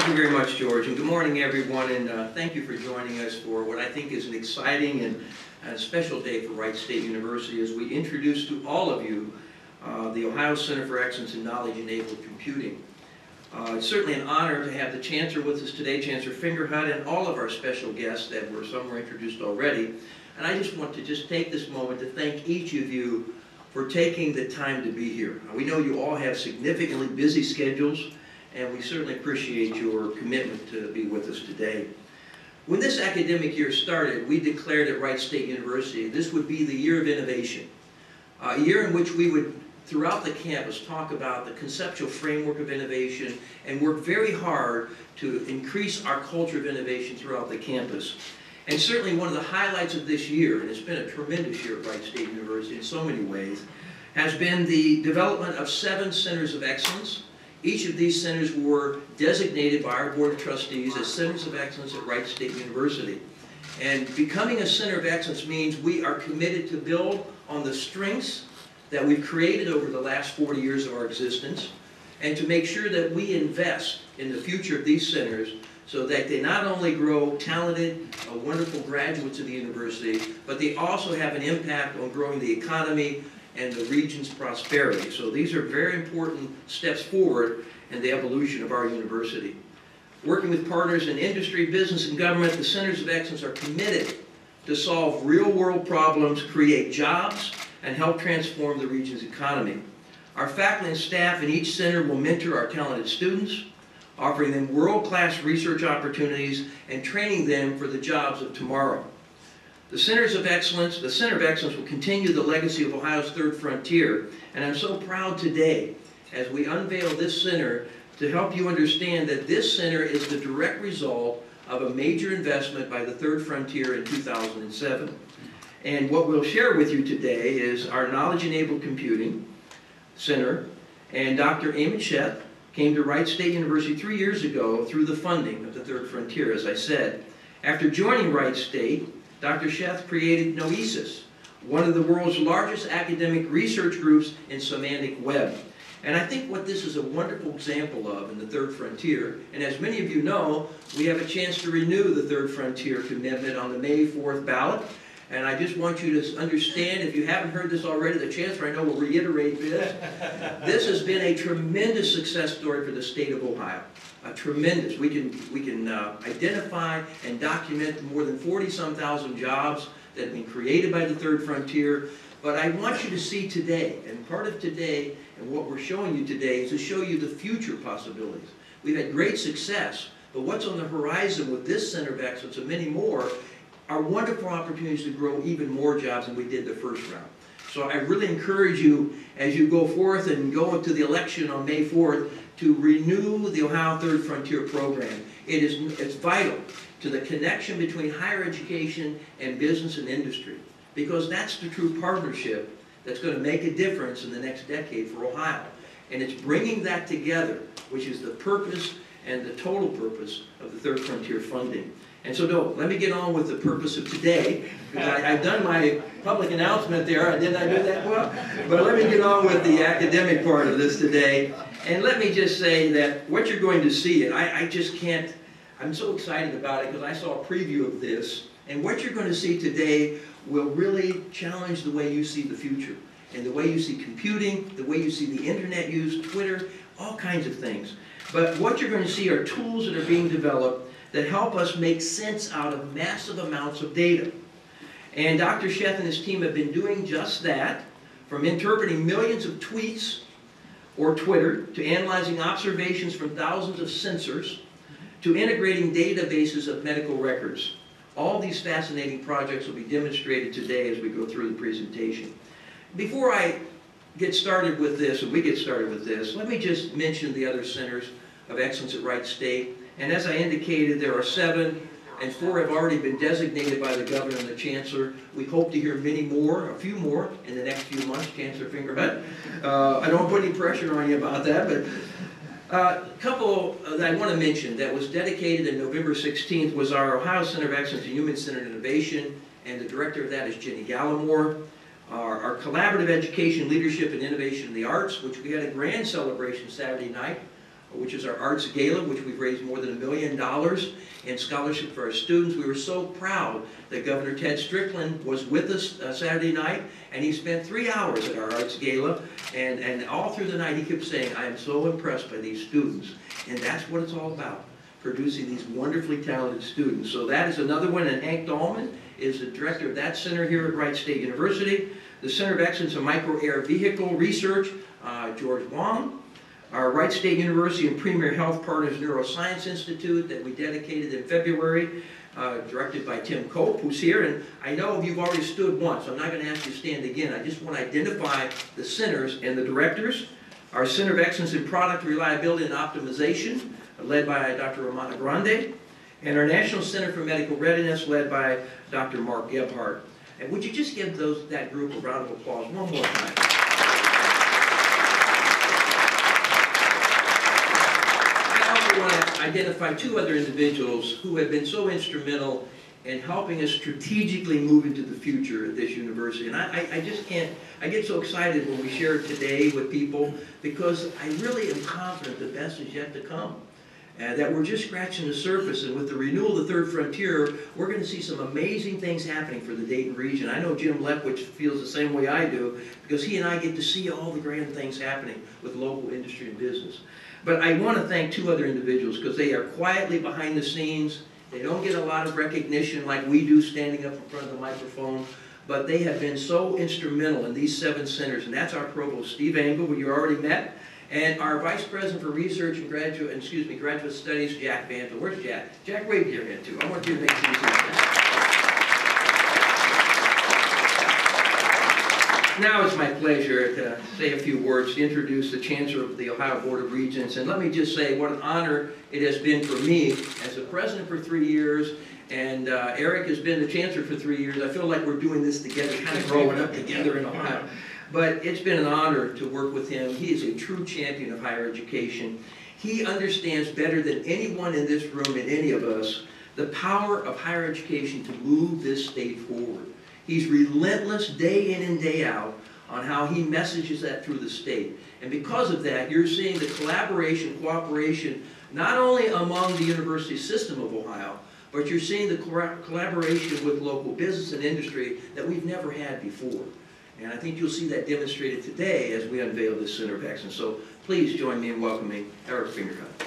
Thank you very much, George, and good morning, everyone, and thank you for joining us for what I think is an exciting and a special day for Wright State University as we introduce to all of you the Ohio Center for Excellence in Knowledge-Enabled Computing. It's certainly an honor to have the Chancellor with us today, Chancellor Fingerhut, and all of our special guests that some were introduced already. And I just want to take this moment to thank each of you for taking the time to be here. We know you all have significantly busy schedules, and we certainly appreciate your commitment to be with us today. When this academic year started, we declared at Wright State University this would be the year of innovation, a year in which we would, throughout the campus, talk about the conceptual framework of innovation and work very hard to increase our culture of innovation throughout the campus. And certainly one of the highlights of this year, and it's been a tremendous year at Wright State University in so many ways, has been the development of 7 centers of excellence. Each of these centers were designated by our Board of Trustees as centers of excellence at Wright State University. And becoming a center of excellence means we are committed to build on the strengths that we've created over the last 40 years of our existence, and to make sure that we invest in the future of these centers so that they not only grow talented, wonderful graduates of the university, but they also have an impact on growing the economy and the region's prosperity. So these are very important steps forward in the evolution of our university. Working with partners in industry, business, and government, the Centers of Excellence are committed to solve real-world problems, create jobs, and help transform the region's economy. Our faculty and staff in each center will mentor our talented students, offering them world-class research opportunities and training them for the jobs of tomorrow. The Center of Excellence will continue the legacy of Ohio's third frontier, and I'm so proud today as we unveil this center to help you understand that this center is the direct result of a major investment by the third frontier in 2007. And what we'll share with you today is our Knowledge-Enabled Computing Center, and Dr. Amy Sheth came to Wright State University 3 years ago through the funding of the third frontier, as I said. After joining Wright State, Dr. Sheth created Kno.e.sis, one of the world's largest academic research groups in semantic web. And I think what this is a wonderful example of in the third frontier, and as many of you know, we have a chance to renew the third frontier commitment on the May 4th ballot. And I just want you to understand, if you haven't heard this already, the Chancellor I know will reiterate this. This has been a tremendous success story for the state of Ohio. Tremendous. We can identify and document more than 40-some thousand jobs that have been created by the third frontier. But I want you to see today, and part of today, and what we're showing you today, is to show you the future possibilities. We've had great success, but what's on the horizon with this Center of Excellence and many more are wonderful opportunities to grow even more jobs than we did the first round. So I really encourage you, as you go forth and go into the election on May 4th, to renew the Ohio Third Frontier program. It's vital to the connection between higher education and business and industry, because that's the true partnership that's going to make a difference in the next decade for Ohio. And it's bringing that together, which is the purpose and the total purpose of the Third Frontier funding. And so let me get on with the purpose of today, because I've done my public announcement there. Didn't I do that well? But let me get on with the academic part of this today. And let me just say that what you're going to see, and I just can't, I'm so excited about it because I saw a preview of this. And what you're going to see today will really challenge the way you see the future, and the way you see computing, the way you see the internet used, Twitter, all kinds of things. But what you're going to see are tools that are being developed that help us make sense out of massive amounts of data. And Dr. Sheth and his team have been doing just that, from interpreting millions of tweets or Twitter, to analyzing observations from thousands of sensors, to integrating databases of medical records. All these fascinating projects will be demonstrated today as we go through the presentation. Before I get started with this, and we get started with this, let me just mention the other centers of excellence at Wright State. And as I indicated, there are 7, and 4 have already been designated by the Governor and the Chancellor. We hope to hear many more, a few more, in the next few months, Chancellor Fingerhut. I don't put any pressure on you about that, but a couple that I want to mention that was dedicated on November 16th was our Ohio Center of Excellence in Human-Centered Innovation, and the director of that is Jenny Gallimore. Our Collaborative Education, Leadership, and Innovation in the Arts, which we had a grand celebration Saturday night which is our Arts Gala, which we've raised more than $1 million in scholarship for our students. We were so proud that Governor Ted Strickland was with us Saturday night, and he spent 3 hours at our Arts Gala, and all through the night he kept saying, I am so impressed by these students. And that's what it's all about, producing these wonderfully talented students. So that is another one, and Hank Dahlman is the director of that center here at Wright State University. The Center of Excellence in Micro-Air Vehicle Research, George Wong. Our Wright State University and Premier Health Partners Neuroscience Institute that we dedicated in February, directed by Tim Cope, who's here. And I know you've already stood once, so I'm not going to ask you to stand again. I just want to identify the centers and the directors. Our Center of Excellence in Product Reliability and Optimization, led by Dr. Romana Grande. And our National Center for Medical Readiness, led by Dr. Mark Gebhardt. And would you just give that group a round of applause one more time? I want to identify two other individuals who have been so instrumental in helping us strategically move into the future at this university. And I just can't, I get so excited when we share it today with people because I really am confident the best is yet to come. That we're just scratching the surface, and with the renewal of the Third Frontier, we're going to see some amazing things happening for the Dayton region. I know Jim Lepwich feels the same way I do, because he and I get to see all the grand things happening with local industry and business. But I want to thank two other individuals, because they are quietly behind the scenes. They don't get a lot of recognition like we do standing up in front of the microphone, but they have been so instrumental in these 7 centers, and that's our provost, Steve Engel, who you already met. And our Vice President for Research and Graduate Studies, Jack Banfield. Where's Jack? Jack, wave your hand too. I want you to make sure you see that. Now it's my pleasure to say a few words to introduce the Chancellor of the Ohio Board of Regents. And let me just say what an honor it has been for me as the President for 3 years, and Eric has been the Chancellor for 3 years. I feel like we're doing this together, kind of growing up together in Ohio. But it's been an honor to work with him. He is a true champion of higher education. He understands better than anyone in this room and any of us the power of higher education to move this state forward. He's relentless day in and day out on how he messages that through the state. And because of that, you're seeing the collaboration, cooperation, not only among the university system of Ohio, but you're seeing the collaboration with local business and industry that we've never had before. And I think you'll see that demonstrated today as we unveil this Center of Excellence. So please join me in welcoming Eric Fingerhut.